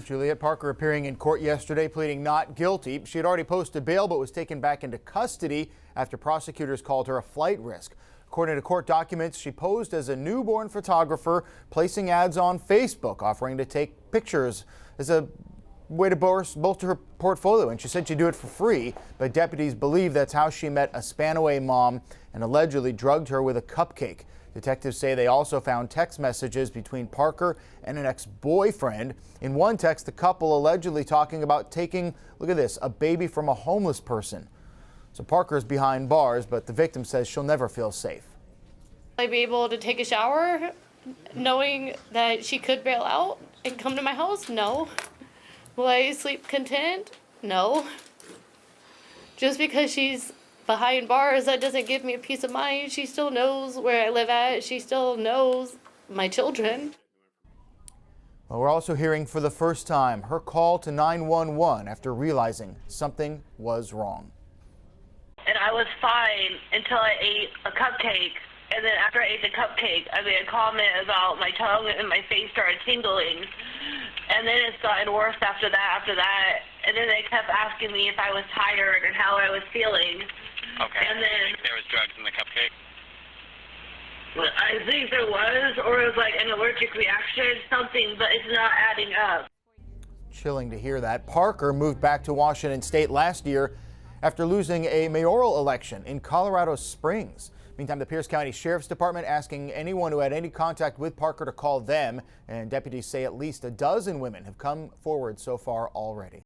Juliette Parker appearing in court yesterday pleading not guilty. She had already posted bail but was taken back into custody after prosecutors called her a flight risk. According to court documents, she posed as a newborn photographer, placing ads on Facebook offering to take pictures as a way to bolster her portfolio, and she said she'd do it for free, but deputies believe that's how she met a Spanaway mom and allegedly drugged her with a cupcake. Detectives say they also found text messages between Parker and an ex-boyfriend. In one text, the couple allegedly talking about taking, look at this, a baby from a homeless person. So Parker's behind bars, but the victim says she'll never feel safe. Will I be able to take a shower knowing that she could bail out and come to my house? No. Will I sleep content? No. Just because she's behind bars, that doesn't give me a peace of mind. She still knows where I live at. She still knows my children. Well, we're also hearing for the first time her call to 911 after realizing something was wrong. And I was fine until I ate a cupcake. And then after I ate the cupcake, I made a comment about my tongue and my face started tingling. And then it's gotten worse after that. And then they kept asking me if I was tired and how I was feeling. Okay. And then there was drugs in the cupcake? I think there was, or it was like an allergic reaction, something, but it's not adding up. Chilling to hear that. Parker moved back to Washington State last year after losing a mayoral election in Colorado Springs. Meantime, the Pierce County Sheriff's Department asking anyone who had any contact with Parker to call them, and deputies say at least a dozen women have come forward so far already.